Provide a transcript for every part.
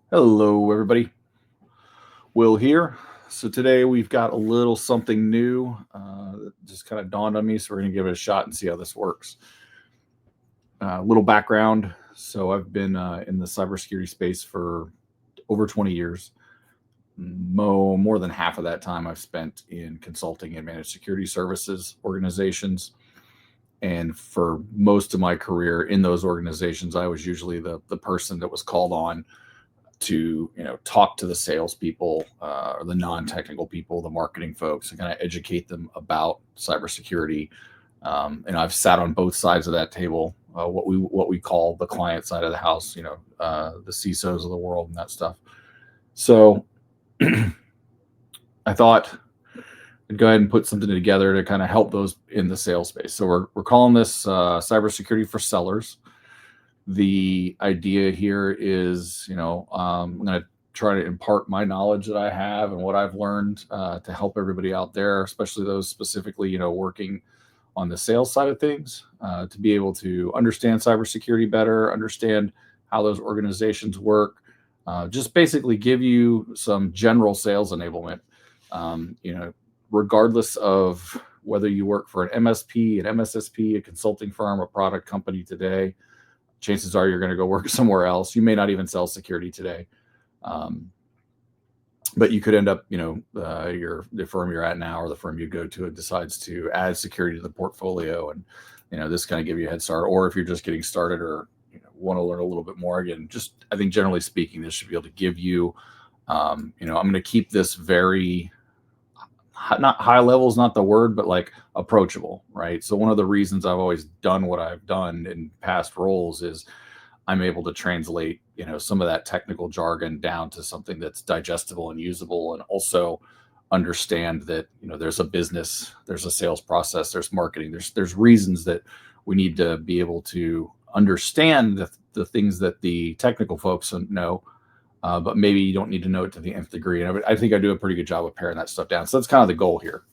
Hello, everybody. Will here. So today we've got a little something new that just kind of dawned on me. So we're going to give it a shot and see how this works. Little background. So I've been in the cybersecurity space for over 20 years. More than half of that time I've spent in consulting and managed security services organizations. And for most of my career in those organizations, I was usually the person that was called on to talk to the salespeople or the non-technical people, the marketing folks, and kind of educate them about cybersecurity. And I've sat on both sides of that table, what we call the client side of the house, the CISOs of the world and that stuff. So I thought I'd go ahead and put something together to kind of help those in the sales space. So we're calling this cybersecurity for sellers. The idea here is, I'm going to try to impart my knowledge that I have and what I've learned to help everybody out there, especially those specifically, working on the sales side of things, to be able to understand cybersecurity better, understand how those organizations work, just basically give you some general sales enablement. Regardless of whether you work for an MSP, an MSSP, a consulting firm, a product company today, chances are you're going to go work somewhere else. You may not even sell security today. But you could end up, the firm you're at now or the firm you go to decides to add security to the portfolio. And, this kind of give you a head start. Or if you're just getting started or want to learn a little bit more, again, just I think generally speaking, this should be able to give you, I'm going to keep this very, not high level is not the word, but like approachable, right? So one of the reasons I've always done what I've done in past roles is I'm able to translate, some of that technical jargon down to something that's digestible and usable, and also understand that, there's a business, there's a sales process, there's marketing, there's reasons that we need to be able to understand the things that the technical folks know, but maybe you don't need to know it to the nth degree. And I think I do a pretty good job of paring that stuff down. So that's kind of the goal here,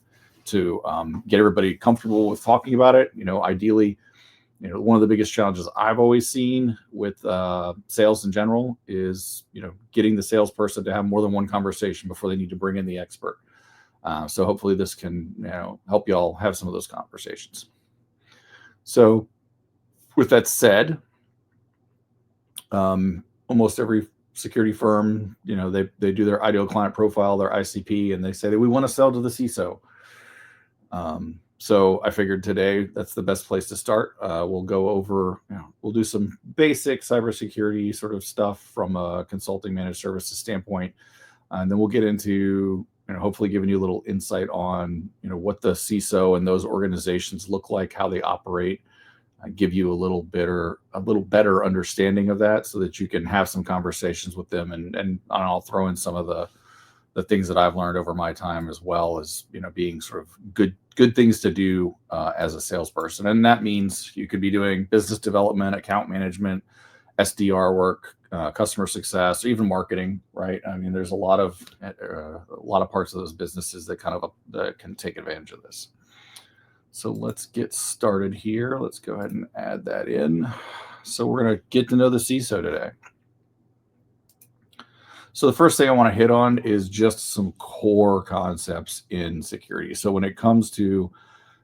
to get everybody comfortable with talking about it. Ideally, one of the biggest challenges I've always seen with sales in general is, getting the salesperson to have more than one conversation before they need to bring in the expert. So hopefully this can, help you all have some of those conversations. So with that said, almost every security firm, they do their ideal client profile, their ICP, and they say that we want to sell to the CISO. So I figured today that's the best place to start. We'll go over, we'll do some basic cybersecurity sort of stuff from a consulting managed services standpoint. And then we'll get into, hopefully giving you a little insight on, what the CISO and those organizations look like, how they operate, give you a little better understanding of that so that you can have some conversations with them. And I'll throw in some of the things that I've learned over my time, as well as, being sort of good things to do as a salesperson. And that means you could be doing business development, account management, SDR work, customer success, or even marketing, right? I mean, there's a lot of parts of those businesses that that can take advantage of this. So let's get started here. Let's go ahead and add that in. So we're going to get to know the CISO today. So the first thing I want to hit on is just some core concepts in security. So when it comes to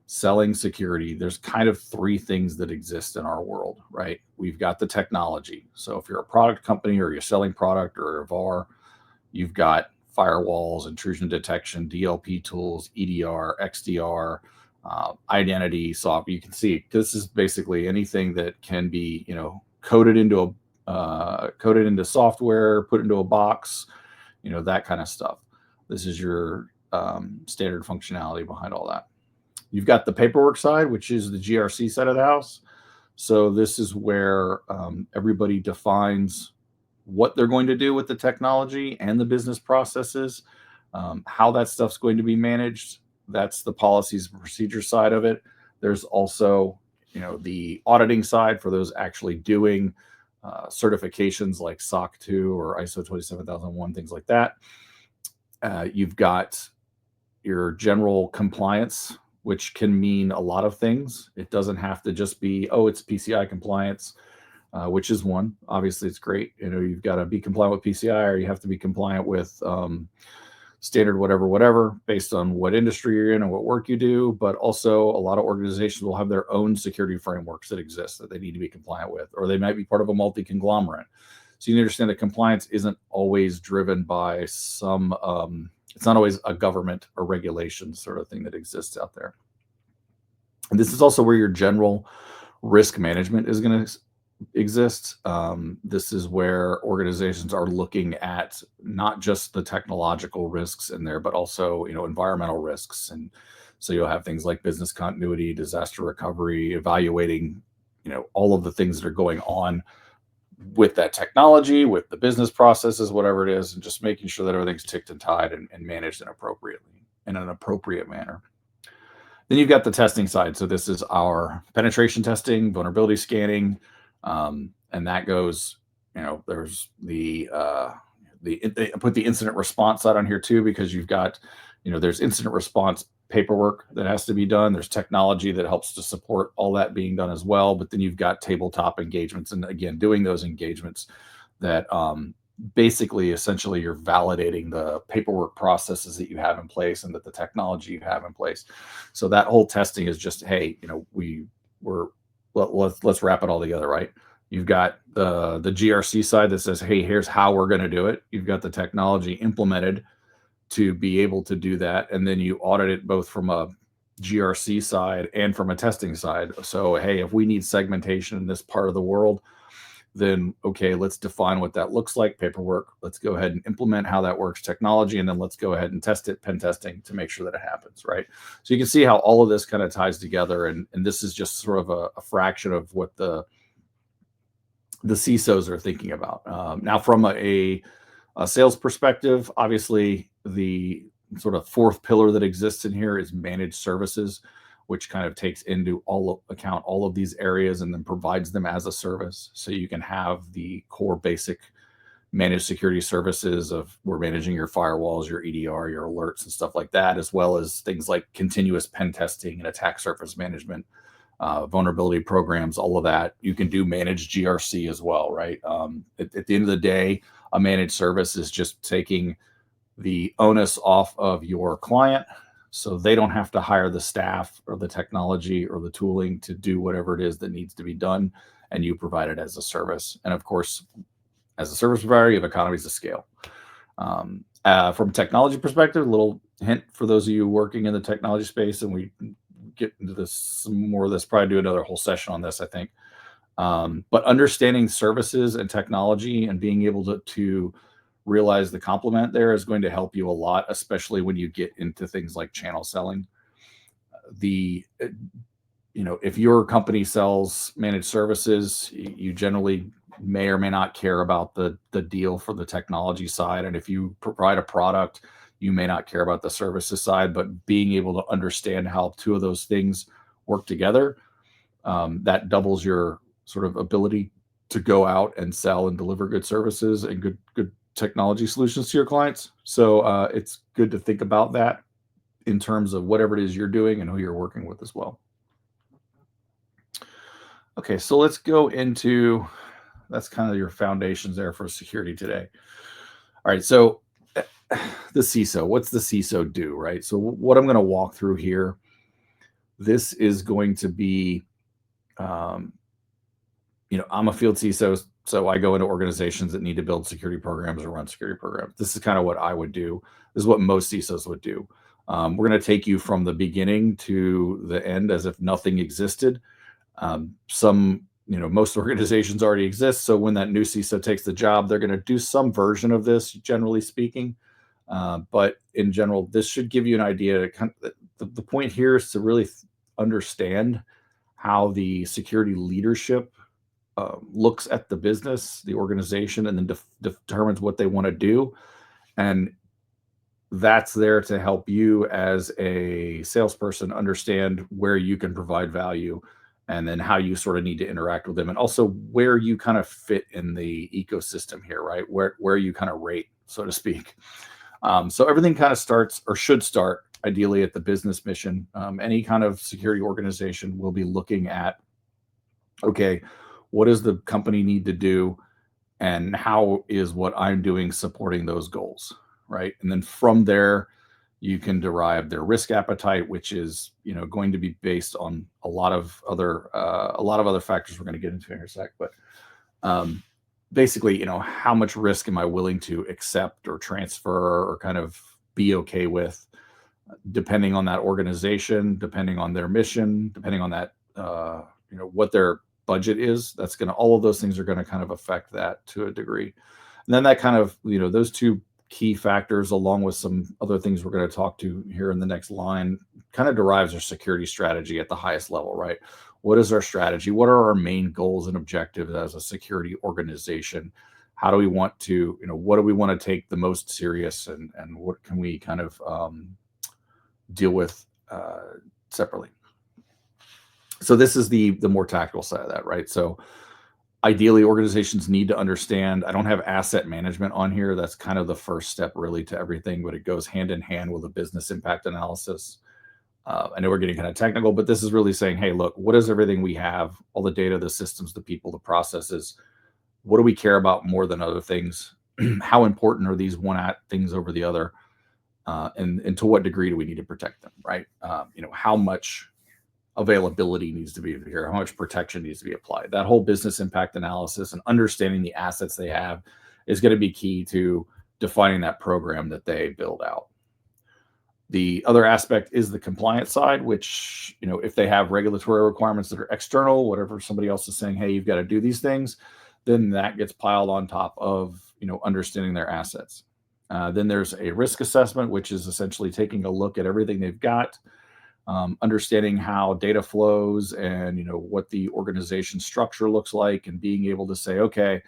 selling security, there's kind of three things that exist in our world, right? We've got the technology. So if you're a product company or you're selling product or a VAR, you've got firewalls, intrusion detection, DLP tools, EDR, XDR, identity software. You can see this is basically anything that can be, coded into software, put into a box, that kind of stuff. This is your standard functionality behind all that. You've got the paperwork side, which is the GRC side of the house. So this is where everybody defines what they're going to do with the technology and the business processes, how that stuff's going to be managed. That's the policies and procedure side of it. There's also, the auditing side for those actually doing certifications like SOC 2 or ISO 27001, things like that. You've got your general compliance, which can mean a lot of things. It doesn't have to just be, it's PCI compliance. which is one. Obviously, it's great. You've got to be compliant with PCI, or you have to be compliant with standard whatever, based on what industry you're in and what work you do. But also, a lot of organizations will have their own security frameworks that exist that they need to be compliant with, or they might be part of a multi-conglomerate. So you need to understand that compliance isn't always driven by some. It's not always a government or regulation sort of thing that exists out there. And this is also where your general risk management is going to exist. This is where organizations are looking at not just the technological risks in there, but also, environmental risks. And so you'll have things like business continuity, disaster recovery, evaluating, all of the things that are going on with that technology, with the business processes, whatever it is, and just making sure that everything's ticked and tied and managed in an appropriate manner. Then you've got the testing side. So this is our penetration testing, vulnerability scanning, and that goes, there's put the incident response side on here too, because you've got, there's incident response paperwork that has to be done. There's technology that helps to support all that being done as well. But then you've got tabletop engagements, and again, doing those engagements that basically, essentially, you're validating the paperwork processes that you have in place and that the technology you have in place. So that whole testing is just, hey, let's wrap it all together, right? You've got the GRC side that says, hey, here's how we're going to do it. You've got the technology implemented to be able to do that. And then you audit it both from a GRC side and from a testing side. So, hey, if we need segmentation in this part of the world, then, okay, let's define what that looks like, paperwork. Let's go ahead and implement how that works, technology, and then let's go ahead and test it, pen testing, to make sure that it happens, right? So you can see how all of this kind of ties together. And this is just sort of a fraction of what the CISOs are thinking about. Now, from a sales perspective, obviously, the sort of fourth pillar that exists in here is managed services, which kind of takes into account all of these areas and then provides them as a service. So you can have the core basic managed security services of, we're managing your firewalls, your EDR, your alerts, and stuff like that, as well as things like continuous pen testing and attack surface management, vulnerability programs, all of that. You can do managed GRC as well, right? At the end of the day, a managed service is just taking the onus off of your client, so they don't have to hire the staff or the technology or the tooling to do whatever it is that needs to be done, and you provide it as a service. And of course, as a service provider, you have economies of scale. From a technology perspective, a little hint for those of you working in the technology space, and we get into this some more of this, probably do another whole session on this, I think. But understanding services and technology and being able to realize the complement there is going to help you a lot, especially when you get into things like channel selling. If your company sells managed services, you generally may or may not care about the deal for the technology side. And if you provide a product, you may not care about the services side. But being able to understand how two of those things work together, that doubles your sort of ability to go out and sell and deliver good services and good technology solutions to your clients. So it's good to think about that in terms of whatever it is you're doing and who you're working with as well. Okay, so let's go into, that's kind of your foundations there for security today. All right, so the CISO, what's the CISO do, right? So what I'm going to walk through here, this is going to be, I'm a field CISO, so I go into organizations that need to build security programs or run security programs. This is kind of what I would do. This is what most CISOs would do. We're going to take you from the beginning to the end as if nothing existed. Most organizations already exist. So when that new CISO takes the job, they're going to do some version of this, generally speaking. But in general, this should give you an idea. The point here is to really understand how the security leadership looks at the business, the organization, and then determines what they want to do. And that's there to help you as a salesperson understand where you can provide value, and then how you sort of need to interact with them, and also where you kind of fit in the ecosystem here, right? Where you kind of rate, so to speak. So everything kind of starts, or should start, ideally at the business mission. Any kind of security organization will be looking at, okay, what does the company need to do, and how is what I'm doing supporting those goals, right? And then from there, you can derive their risk appetite, which is going to be based on a lot of other factors we're going to get into in a sec. But basically, how much risk am I willing to accept or transfer or kind of be okay with, depending on that organization, depending on their mission, depending on that, what their budget is. All of those things are going to kind of affect that to a degree. And then that kind of, those two key factors, along with some other things we're going to talk to here in the next line, kind of derives our security strategy at the highest level, right? What is our strategy? What are our main goals and objectives as a security organization? How do we want to, what do we want to take the most serious, and what can we kind of deal with separately? So this is the more tactical side of that, right? So ideally, organizations need to understand. I don't have asset management on here. That's kind of the first step really to everything, but it goes hand in hand with a business impact analysis. I know we're getting kind of technical, but this is really saying, hey, look, what is everything we have, all the data, the systems, the people, the processes? What do we care about more than other things? How important are these things over the other? And to what degree do we need to protect them, right? How much availability needs to be here, how much protection needs to be applied. That whole business impact analysis and understanding the assets they have is going to be key to defining that program that they build out. The other aspect is the compliance side, which, if they have regulatory requirements that are external, whatever somebody else is saying, hey, you've got to do these things, then that gets piled on top of, understanding their assets. Then there's a risk assessment, which is essentially taking a look at everything they've got, understanding how data flows and, what the organization structure looks like, and being able to say, okay,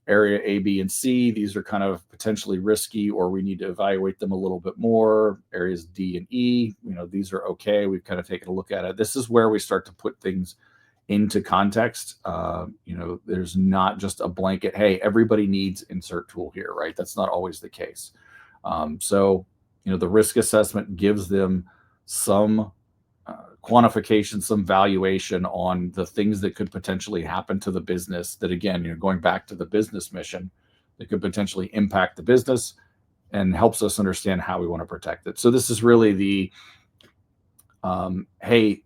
area A, B, and C, these are kind of potentially risky, or we need to evaluate them a little bit more. Areas D and E, these are okay. We've kind of taken a look at it. This is where we start to put things into context. There's not just a blanket, hey, everybody needs insert tool here, right? That's not always the case. So the risk assessment gives them some quantification, some valuation on the things that could potentially happen to the business that, again, going back to the business mission, that could potentially impact the business, and helps us understand how we want to protect it. So this is really the, hey,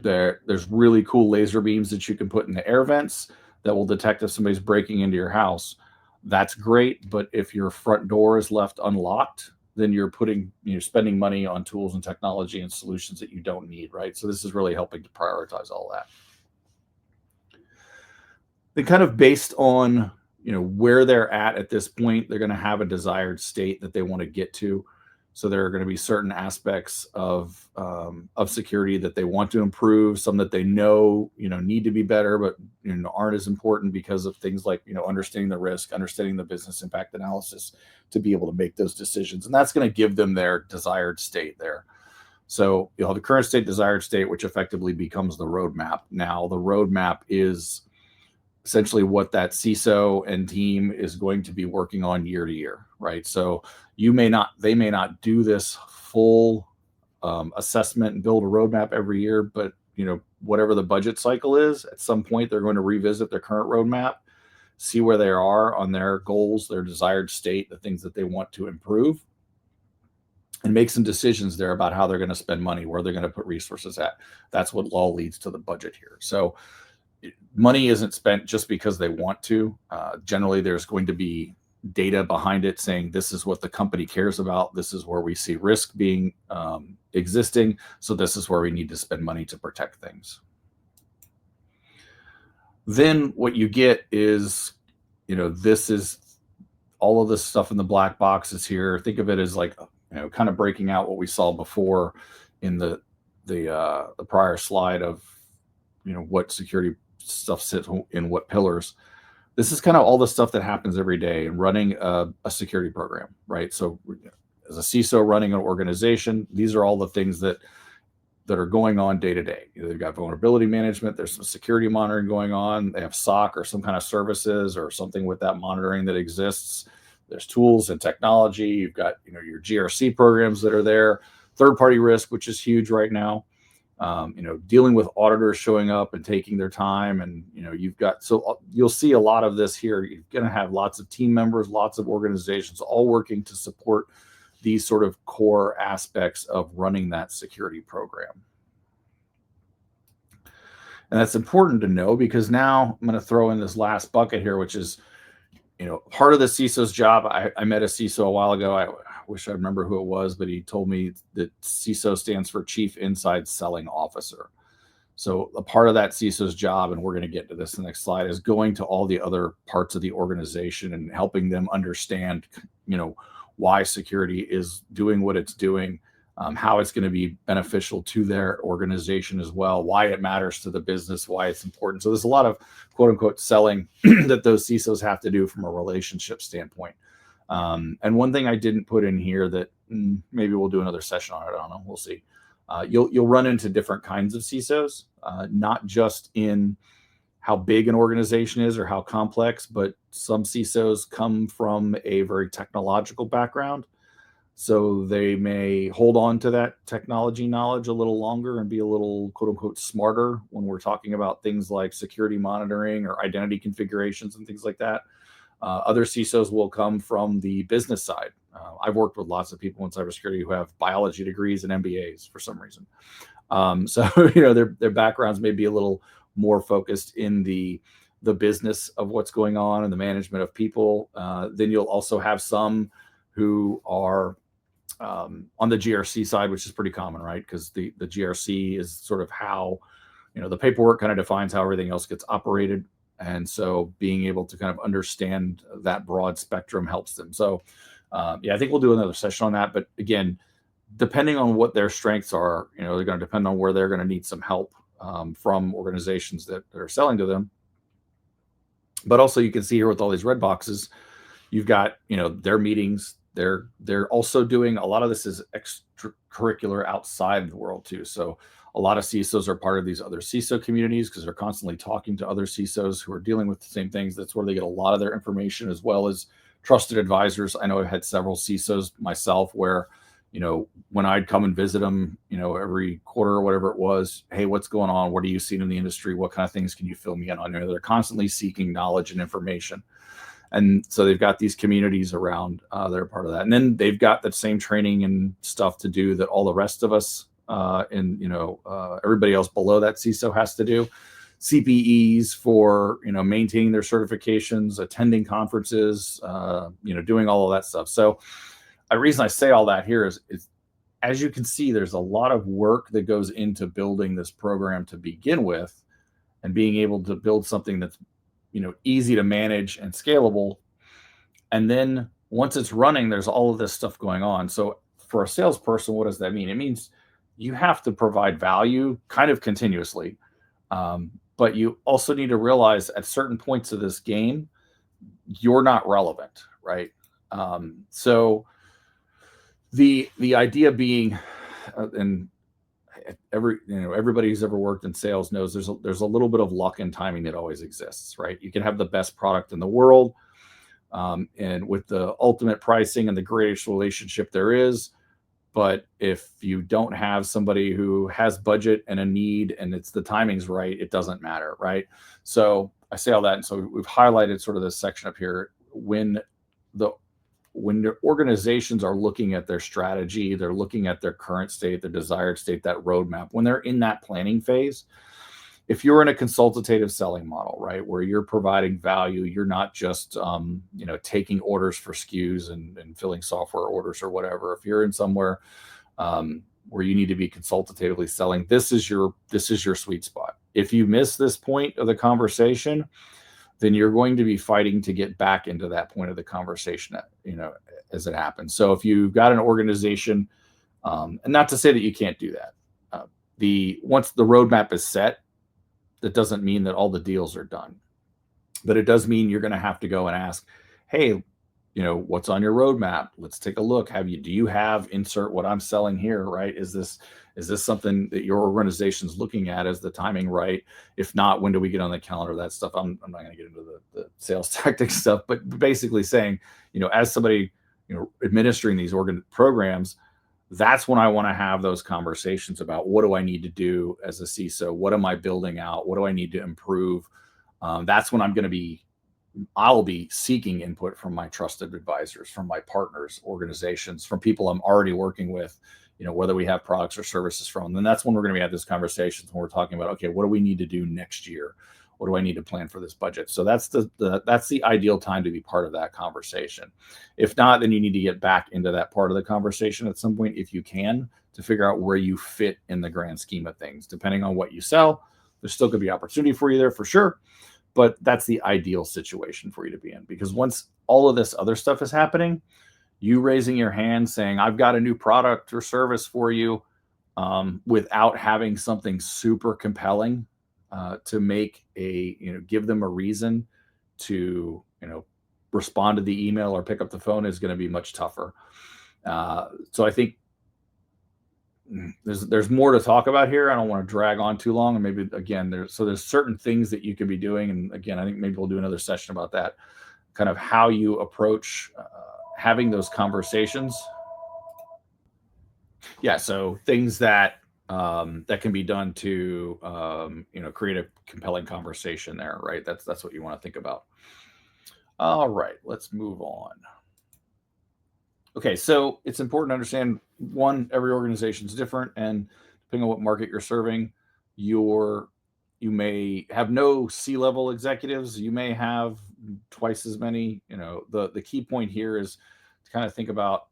there's really cool laser beams that you can put in the air vents that will detect if somebody's breaking into your house. That's great, but if your front door is left unlocked, then you're spending money on tools and technology and solutions that you don't need, right? So this is really helping to prioritize all that. Then kind of based on, where they're at this point, they're going to have a desired state that they want to get to. So there are going to be certain aspects of security that they want to improve, some that they know, need to be better, but aren't as important because of things like, understanding the risk, understanding the business impact analysis to be able to make those decisions. And that's going to give them their desired state there. So you'll have the current state, desired state, which effectively becomes the roadmap. Now, the roadmap is essentially what that CISO and team is going to be working on year to year, right? So they may not do this full assessment and build a roadmap every year, but whatever the budget cycle is, at some point they're going to revisit their current roadmap, see where they are on their goals, their desired state, the things that they want to improve, and make some decisions there about how they're going to spend money, where they're going to put resources at. That's what all leads to the budget here. So money isn't spent just because they want to. Generally, there's going to be data behind it saying this is what the company cares about. This is where we see risk being existing. So this is where we need to spend money to protect things. Then what you get is, this is all of this stuff in the black boxes here. Think of it as like, kind of breaking out what we saw before in the prior slide of, what security stuff sits in what pillars. This is kind of all the stuff that happens every day in running a security program, right? So as a CISO running an organization, these are all the things that are going on day to day. They've got vulnerability management, there's some security monitoring going on, they have SOC or some kind of services or something with that monitoring that exists. There's tools and technology. You've got, your GRC programs that are there, third-party risk, which is huge right now. dealing with auditors showing up and taking their time. And, you'll see a lot of this here. You're going to have lots of team members, lots of organizations all working to support these sort of core aspects of running that security program. And that's important to know, because now I'm going to throw in this last bucket here, which is, part of the CISO's job. I met a CISO a while ago. I wish I remember who it was, but he told me that CISO stands for Chief Inside Selling Officer. So a part of that CISO's job, and we're going to get to this in the next slide, is going to all the other parts of the organization and helping them understand, why security is doing what it's doing, how it's going to be beneficial to their organization as well, why it matters to the business, why it's important. So there's a lot of quote unquote selling that those CISOs have to do from a relationship standpoint. And one thing I didn't put in here that maybe we'll do another session on it. I don't know. We'll see. You'll run into different kinds of CISOs, not just in how big an organization is or how complex, but some CISOs come from a very technological background. So they may hold on to that technology knowledge a little longer and be a little quote unquote smarter when we're talking about things like security monitoring or identity configurations and things like that. Other CISOs will come from the business side. I've worked with lots of people in cybersecurity who have biology degrees and MBAs for some reason. So their backgrounds may be a little more focused in the business of what's going on and the management of people. Then you'll also have some who are on the GRC side, which is pretty common, right? Because the GRC is sort of how, the paperwork kind of defines how everything else gets operated. And so being able to kind of understand that broad spectrum helps them. So I think we'll do another session on that. But again, depending on what their strengths are, they're going to depend on where they're going to need some help from organizations that are selling to them. But also you can see here with all these red boxes, you've got, their meetings. They're also doing a lot of this is extracurricular outside of the world too. So a lot of CISOs are part of these other CISO communities because they're constantly talking to other CISOs who are dealing with the same things. That's where they get a lot of their information, as well as trusted advisors. I know I've had several CISOs myself where, when I'd come and visit them, every quarter or whatever it was, hey, what's going on? What are you seeing in the industry? What kind of things can you fill me in on? They're constantly seeking knowledge and information. And so they've got these communities around that are part of that. And then they've got that same training and stuff to do that all the rest of us everybody else below that CISO has to do. CPEs for, maintaining their certifications, attending conferences, doing all of that stuff. So the reason I say all that here is as you can see, there's a lot of work that goes into building this program to begin with, and being able to build something that's, easy to manage and scalable. And then once it's running, there's all of this stuff going on. So for a salesperson, what does that mean? It means you have to provide value kind of continuously. But you also need to realize at certain points of this game, you're not relevant, right? So the idea being, and everybody who's ever worked in sales knows there's a little bit of luck and timing that always exists, right? You can have the best product in the world, and with the ultimate pricing and the greatest relationship there is, but if you don't have somebody who has budget and a need and the timing's right, it doesn't matter, right? So I say all that, and so we've highlighted sort of this section up here. When the organizations are looking at their strategy, they're looking at their current state, their desired state, that roadmap, when they're in that planning phase, if you're in a consultative selling model, right, where you're providing value, you're not just, taking orders for SKUs and filling software orders or whatever. If you're in somewhere where you need to be consultatively selling, this is your sweet spot. If you miss this point of the conversation, then you're going to be fighting to get back into that point of the conversation, as it happens. So if you've got an organization, and not to say that you can't do that, once the roadmap is set, that doesn't mean that all the deals are done, but it does mean you're going to have to go and ask, hey, what's on your roadmap? Let's take a look. Do you have insert what I'm selling here, right? Is this something that your organization's looking at? Is the timing right? If not, when do we get on the calendar? That stuff. I'm not going to get into the sales tactics stuff, but basically saying, as somebody, administering these programs, That's when I want to have those conversations about what do I need to do as a CISO? What am I building out? What do I need to improve? That's when I'll be seeking input from my trusted advisors, from my partners, organizations, from people I'm already working with, whether we have products or services from. And that's when we're going to be having these conversations when we're talking about, okay, what do we need to do next year? What do I need to plan for this budget? So that's the ideal time to be part of that conversation. If not, then you need to get back into that part of the conversation at some point, if you can, to figure out where you fit in the grand scheme of things. Depending on what you sell, there's still going to be opportunity for you there for sure. But that's the ideal situation for you to be in, because once all of this other stuff is happening, you raising your hand saying, I've got a new product or service for you, without having something super compelling to make give them a reason to, respond to the email or pick up the phone, is going to be much tougher. So I think there's more to talk about here. I don't want to drag on too long, and maybe again there's certain things that you could be doing, and again I think maybe we'll do another session about that, kind of how you approach having those conversations. Yeah, so things that can be done to create a compelling conversation there, right? That's what you want to think about. All right, let's move on. Okay, so it's important to understand, one, every organization is different, and depending on what market you're serving, you may have no C-level executives. You may have twice as many. The key point here is to kind of think about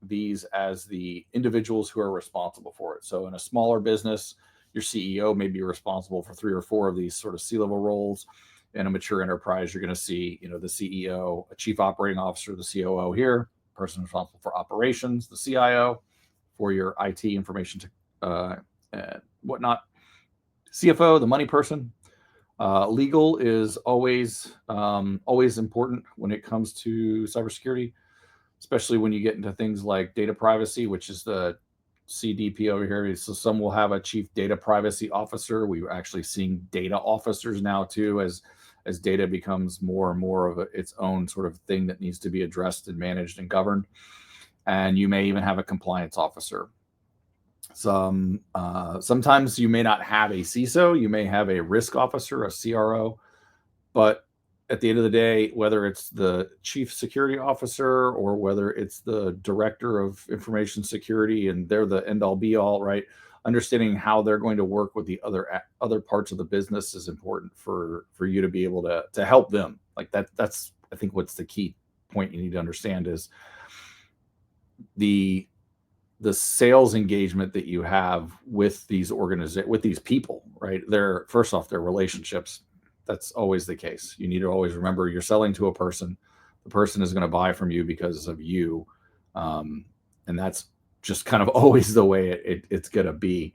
these as the individuals who are responsible for it. So in a smaller business, your CEO may be responsible for 3 or 4 of these sort of C-level roles. In a mature enterprise, you're going to see, the CEO, a chief operating officer, the COO here, person responsible for operations, the CIO for your IT information and whatnot, CFO, the money person. Legal is always important when it comes to cybersecurity, especially when you get into things like data privacy, which is the CDP over here. So some will have a chief data privacy officer. We're actually seeing data officers now too, as data becomes more and more of its own sort of thing that needs to be addressed and managed and governed. And you may even have a compliance officer. Sometimes you may not have a CISO, you may have a risk officer, a CRO, but at the end of the day, whether it's the chief security officer or whether it's the director of information security and they're the end all be all, right? Understanding how they're going to work with the other parts of the business is important for you to be able to help them. Like that's I think what's the key point you need to understand is the sales engagement that you have with these with these people, right? First off, their relationships. That's always the case. You need to always remember you're selling to a person. The person is going to buy from you because of you. And that's just kind of always the way it's going to be.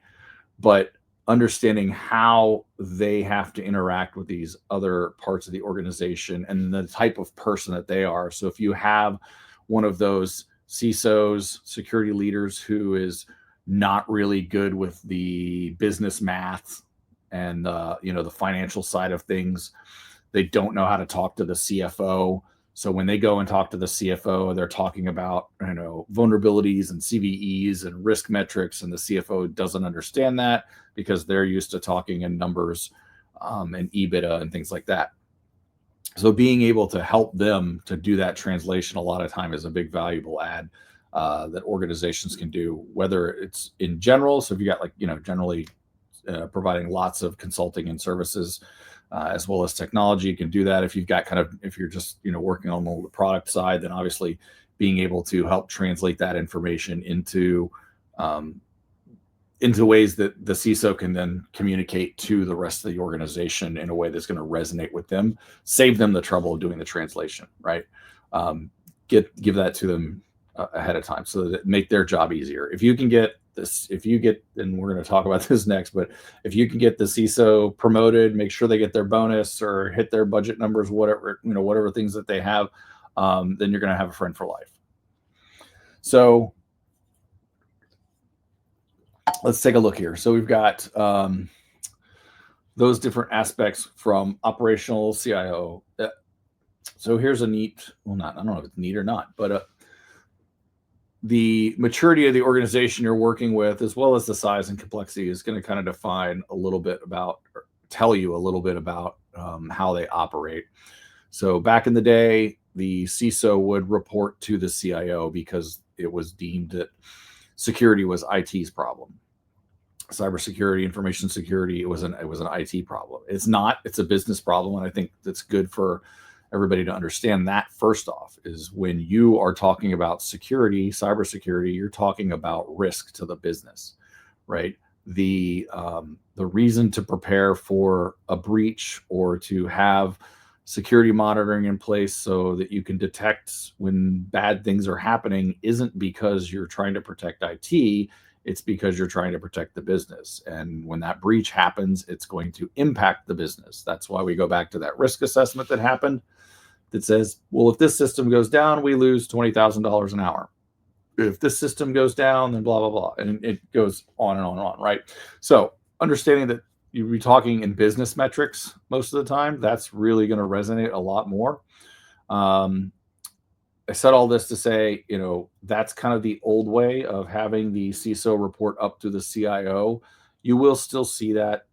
But understanding how they have to interact with these other parts of the organization and the type of person that they are. So if you have one of those CISOs, security leaders, who is not really good with the business math and the financial side of things, they don't know how to talk to the CFO. So when they go and talk to the CFO, they're talking about vulnerabilities and CVEs and risk metrics, and the CFO doesn't understand that because they're used to talking in numbers and EBITDA and things like that. So being able to help them to do that translation a lot of time is a big valuable add that organizations can do, whether it's in general. So if you got generally providing lots of consulting and services, as well as technology, you can do that. If you've got if you're just working on the product side, then obviously being able to help translate that information into ways that the CISO can then communicate to the rest of the organization in a way that's going to resonate with them, save them the trouble of doing the translation, right? Give that to them ahead of time so that make their job easier. If you can get this, and we're going to talk about this next, but if you can get the CISO promoted, make sure they get their bonus or hit their budget numbers, whatever things that they have, then you're going to have a friend for life. So let's take a look here. So we've got those different aspects from operational CIO. So here's a neat, I don't know if it's neat or not, but the maturity of the organization you're working with, as well as the size and complexity, is going to kind of define a little bit about, or tell you a little bit about how they operate. So back in the day, the CISO would report to the CIO because it was deemed that security was IT's problem. Cybersecurity, information security, it was an IT problem. It's not. It's a business problem, and I think that's good for everybody to understand that. First off, is when you are talking about security, cybersecurity, you're talking about risk to the business, right? The reason to prepare for a breach or to have security monitoring in place so that you can detect when bad things are happening isn't because you're trying to protect IT. It's because you're trying to protect the business. And when that breach happens, it's going to impact the business. That's why we go back to that risk assessment that happened that says, well, if this system goes down, we lose $20,000 an hour. If this system goes down, then blah, blah, blah. And it goes on and on and on, right? So understanding that you'll be talking in business metrics most of the time, that's really going to resonate a lot more. I said all this to say, that's kind of the old way of having the CISO report up to the CIO. You will still see that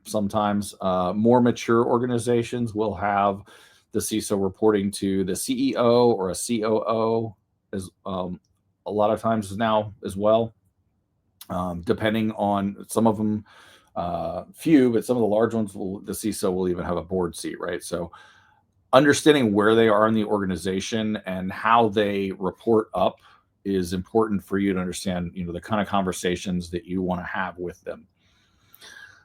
sometimes. More mature organizations will have the CISO reporting to the CEO or a COO, as a lot of times now as well, depending on some of them. Few, but some of the large ones, the CISO will even have a board seat, right? So understanding where they are in the organization and how they report up is important for you to understand, the kind of conversations that you want to have with them.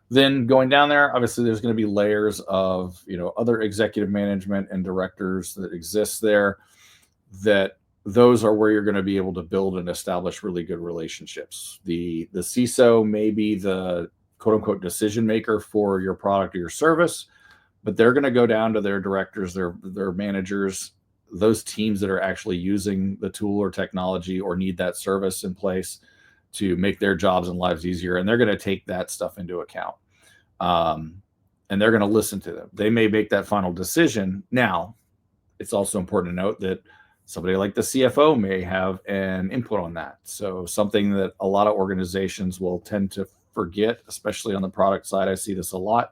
Then going down there, obviously there's going to be layers of, other executive management and directors that exist there, that those are where you're going to be able to build and establish really good relationships. The CISO may be the quote unquote decision maker for your product or your service, but they're going to go down to their directors, their managers, those teams that are actually using the tool or technology or need that service in place to make their jobs and lives easier. And they're going to take that stuff into account. And they're going to listen to them. They may make that final decision. Now, it's also important to note that somebody like the CFO may have an input on that. So something that a lot of organizations will tend to forget, especially on the product side, I see this a lot,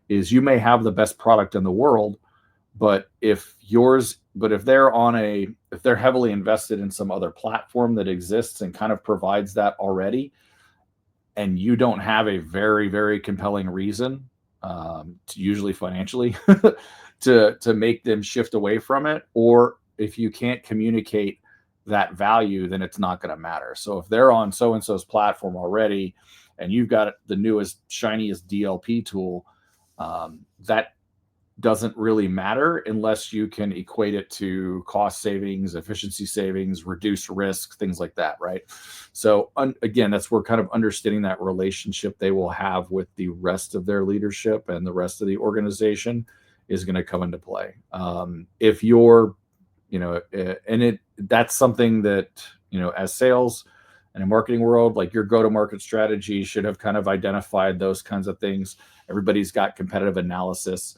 is you may have the best product in the world, but if they're heavily invested in some other platform that exists and kind of provides that already, and you don't have a very, very compelling reason, usually financially, to make them shift away from it, or if you can't communicate that value, then it's not going to matter. So if they're on so-and-so's platform already, and you've got the newest, shiniest DLP tool, that doesn't really matter unless you can equate it to cost savings, efficiency savings, reduce risk, things like that, right? So again, that's where kind of understanding that relationship they will have with the rest of their leadership and the rest of the organization is going to come into play. If you're, that's something that, as sales and a marketing world, like your go-to-market strategy should have kind of identified those kinds of things. Everybody's got competitive analysis,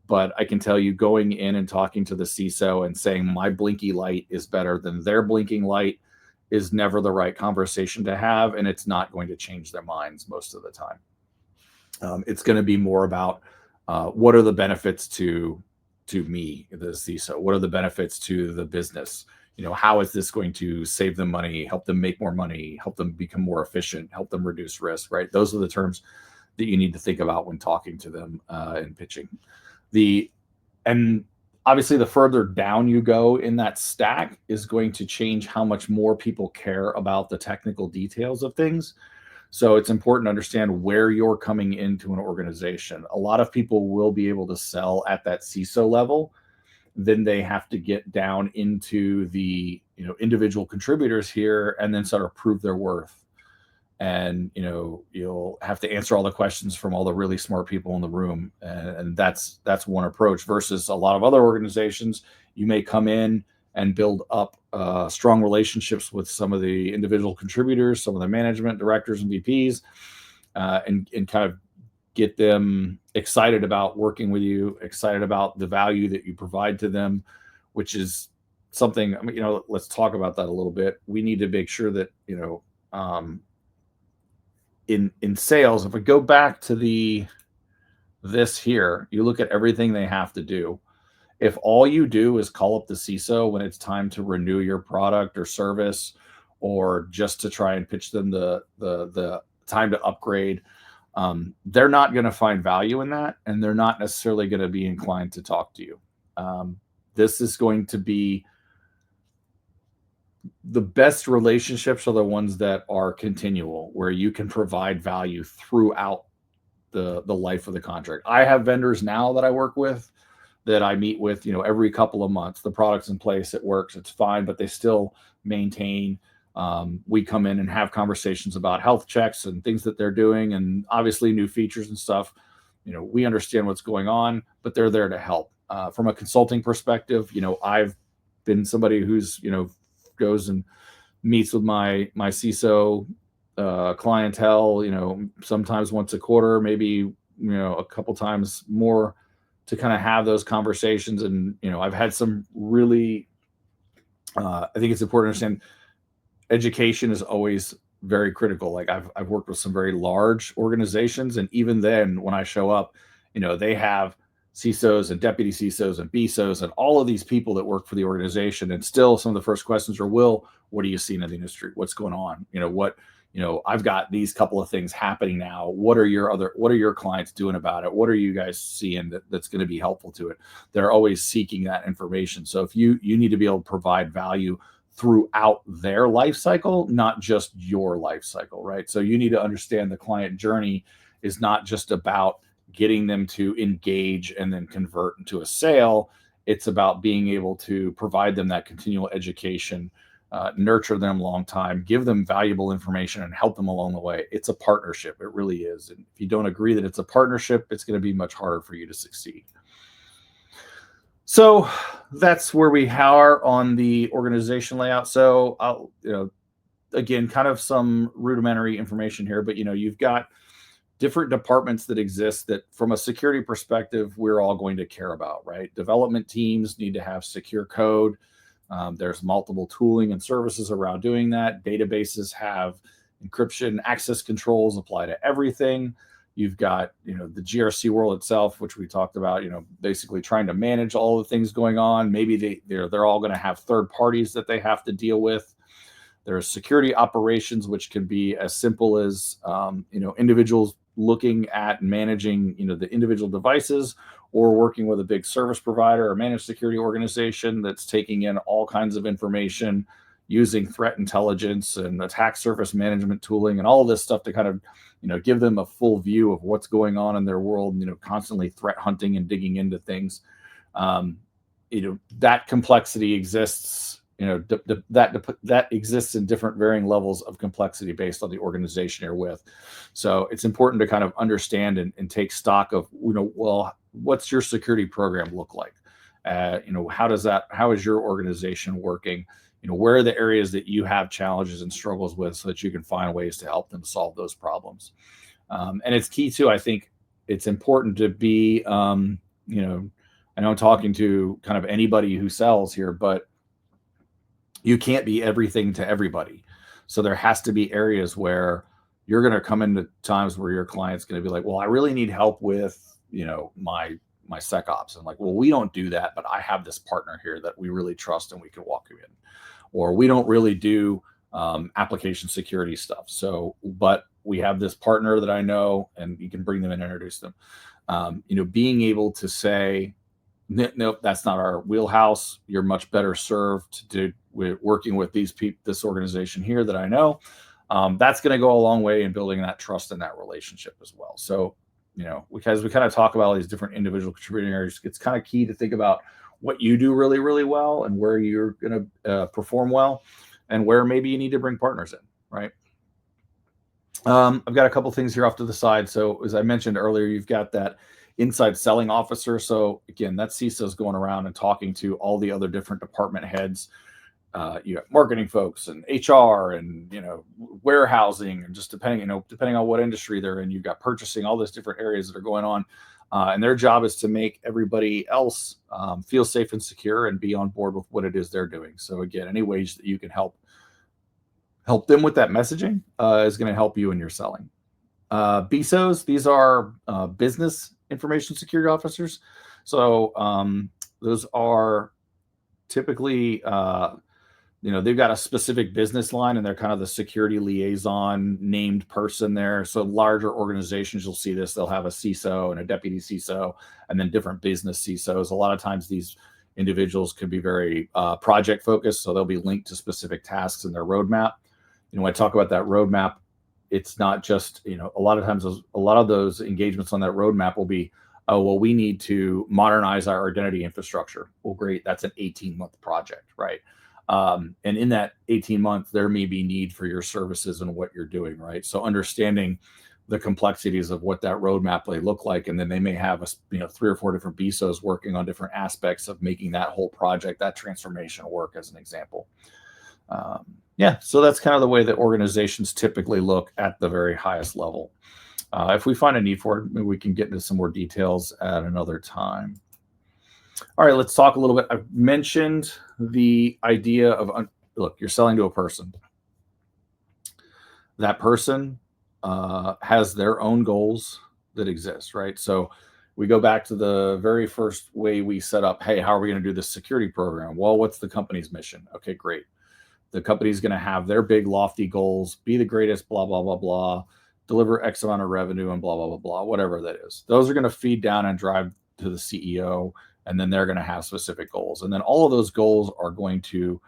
but I can tell you, going in and talking to the CISO and saying my blinky light is better than their blinking light is never the right conversation to have, and it's not going to change their minds most of the time. It's going to be more about what are the benefits to me, the CISO? What are the benefits to the business? How is this going to save them money, help them make more money, help them become more efficient, help them reduce risk, right? Those are the terms that you need to think about when talking to them and pitching. And obviously the further down you go in that stack is going to change how much more people care about the technical details of things. So it's important to understand where you're coming into an organization. A lot of people will be able to sell at that CISO level. Then they have to get down into the individual contributors here and then sort of prove their worth. And you'll have to answer all the questions from all the really smart people in the room, and that's one approach. Versus a lot of other organizations, you may come in and build up strong relationships with some of the individual contributors, some of the management directors and VPs, and kind of get them excited about working with you, excited about the value that you provide to them, which is something, let's talk about that a little bit. We need to make sure that, in sales, if we go back to this here, you look at everything they have to do. If all you do is call up the CISO when it's time to renew your product or service, or just to try and pitch them the time to upgrade, they're not going to find value in that, and they're not necessarily going to be inclined to talk to you. This is going to be the best relationships are the ones that are continual, where you can provide value throughout the life of the contract. I have vendors now that I work with that I meet with, every couple of months. The product's in place, it works, it's fine, but they still maintain. We come in and have conversations about health checks and things that they're doing, and obviously new features and stuff. We understand what's going on, but they're there to help. From a consulting perspective, I've been somebody who's, goes and meets with my CISO clientele, sometimes once a quarter, maybe, a couple times more, to kind of have those conversations. And, I've had some really, I think it's important to understand education is always very critical. Like I've worked with some very large organizations, and even then when I show up, they have CISOs and deputy CISOs and BISOs and all of these people that work for the organization. And still some of the first questions are, Will, what are you seeing in the industry? What's going on? I've got these couple of things happening now. What are your clients doing about it? What are you guys seeing that's going to be helpful to it? They're always seeking that information. So if you need to be able to provide value throughout their life cycle, not just your life cycle, right? So you need to understand the client journey is not just about getting them to engage and then convert into a sale. It's about being able to provide them that continual education, nurture them long time, give them valuable information, and help them along the way. It's a partnership. It really is. And if you don't agree that it's a partnership, it's going to be much harder for you to succeed. So that's where we are on the organization layout. So I'll, again, kind of some rudimentary information here, but you've got different departments that exist that from a security perspective, we're all going to care about, right? Development teams need to have secure code. There's multiple tooling and services around doing that. Databases have encryption, access controls apply to everything. You've got, the GRC world itself, which we talked about, basically trying to manage all the things going on. Maybe they're all going to have third parties that they have to deal with. There's security operations, which can be as simple as, individuals looking at managing, the individual devices, or working with a big service provider or managed security organization that's taking in all kinds of information using threat intelligence and attack surface management tooling and all of this stuff to kind of, give them a full view of what's going on in their world, constantly threat hunting and digging into things. That complexity exists, that exists in different varying levels of complexity based on the organization you're with. So it's important to kind of understand and take stock of, well, what's your security program look like? How is your organization working? Where are the areas that you have challenges and struggles with, so that you can find ways to help them solve those problems. And it's key too. I think it's important to be, I know I'm talking to kind of anybody who sells here, but you can't be everything to everybody. So there has to be areas where you're going to come into times where your client's going to be like, well, I really need help with, my SecOps. And like, well, we don't do that, but I have this partner here that we really trust and we can walk you in. Or we don't really do application security stuff. So, but we have this partner that I know, and you can bring them in and introduce them. Being able to say, nope, that's not our wheelhouse. You're much better served to do with working with this organization here that I know. That's going to go a long way in building that trust and that relationship as well. So, because we kind of talk about all these different individual contributing areas, it's kind of key to think about what you do really, really well and where you're going to perform well, and where maybe you need to bring partners in, right? I've got a couple things here off to the side. So as I mentioned earlier, you've got that inside selling officer. So again, that CISO is going around and talking to all the other different department heads. You have marketing folks and HR and, warehousing, and just depending on what industry they're in, you've got purchasing, all those different areas that are going on. And their job is to make everybody else feel safe and secure and be on board with what it is they're doing. So again, any ways that you can help them with that messaging is going to help you in your selling. BISOs, these are business information security officers. So those are typically, they've got a specific business line and they're kind of the security liaison named person there. So larger organizations, you'll see this, they'll have a CISO and a deputy CISO and then different business CISOs. A lot of times these individuals can be very project focused. So they'll be linked to specific tasks in their roadmap. When I talk about that roadmap, it's not just, a lot of times a lot of those engagements on that roadmap will be, oh, well, we need to modernize our identity infrastructure. Well, great. That's an 18-month project, right? And in that 18 months, there may be need for your services and what you're doing, right? So understanding the complexities of what that roadmap may look like, and then they may have 3 or 4 different BISOs working on different aspects of making that whole project, that transformation work, as an example. So that's kind of the way that organizations typically look at the very highest level. If we find a need for it, maybe we can get into some more details at another time. All right, let's talk a little bit. I've mentioned the idea of, look, you're selling to a person. That person has their own goals that exist, right? So we go back to the very first way we set up, hey, how are we going to do this security program? Well, what's the company's mission? Okay, great. The company's going to have their big lofty goals, be the greatest, blah, blah, blah, blah, deliver X amount of revenue and blah, blah, blah, blah, whatever that is. Those are going to feed down and drive to the CEO, and then they're going to have specific goals. And then all of those goals are going to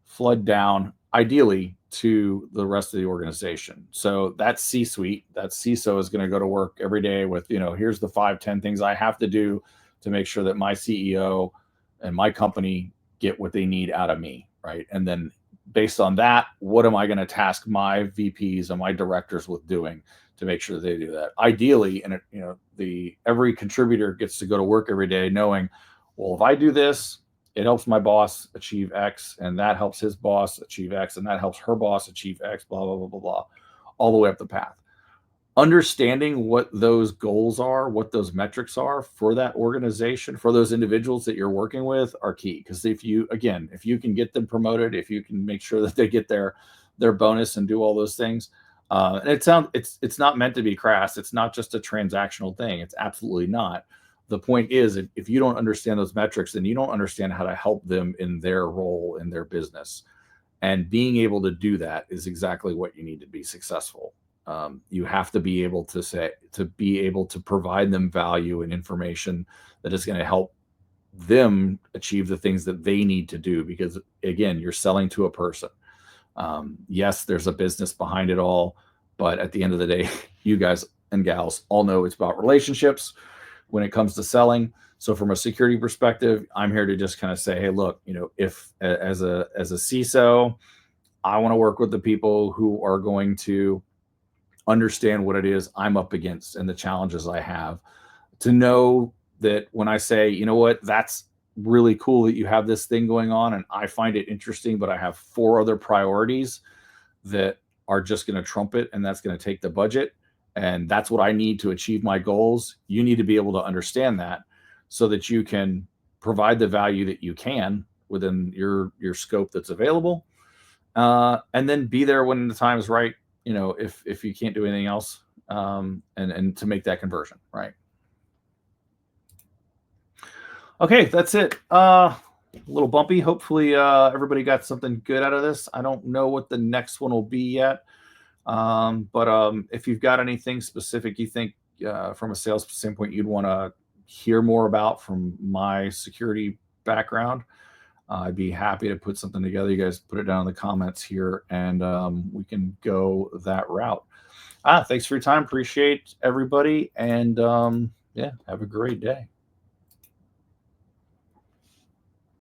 flood down, ideally, to the rest of the organization. So that C-suite, that CISO is going to go to work every day with, here's the 5, 10 things I have to do to make sure that my CEO and my company get what they need out of me, right? And then based on that, what am I going to task my VPs and my directors with doing to make sure that they do that? Ideally, and every contributor gets to go to work every day knowing, well, if I do this, it helps my boss achieve X, and that helps his boss achieve X, and that helps her boss achieve X, blah, blah, blah, blah, blah, all the way up the path. Understanding what those goals are, what those metrics are for that organization, for those individuals that you're working with, are key. Because if you can get them promoted, if you can make sure that they get their bonus and do all those things, and it's not meant to be crass. It's not just a transactional thing. It's absolutely not. The point is, if you don't understand those metrics, then you don't understand how to help them in their role in their business. And being able to do that is exactly what you need to be successful. You have to be able to provide them value and information that is going to help them achieve the things that they need to do. Because again, you're selling to a person. Yes, there's a business behind it all, but at the end of the day, you guys and gals all know it's about relationships when it comes to selling. So from a security perspective, I'm here to just kind of say, hey, look, if as a CISO, I want to work with the people who are going to understand what it is I'm up against and the challenges I have, to know that when I say, you know what, that's really cool that you have this thing going on and I find it interesting, but I have 4 other priorities that are just going to trump it, and that's going to take the budget, and that's what I need to achieve my goals. You need to be able to understand that so that you can provide the value that you can within your scope that's available, and then be there when the time is right, if you can't do anything else, and to make that conversion, right? Okay, that's it. A little bumpy. Hopefully everybody got something good out of this. I don't know what the next one will be yet. But if you've got anything specific you think from a sales standpoint you'd want to hear more about from my security background, I'd be happy to put something together. You guys put it down in the comments here, and we can go that route. Thanks for your time. Appreciate everybody. And have a great day.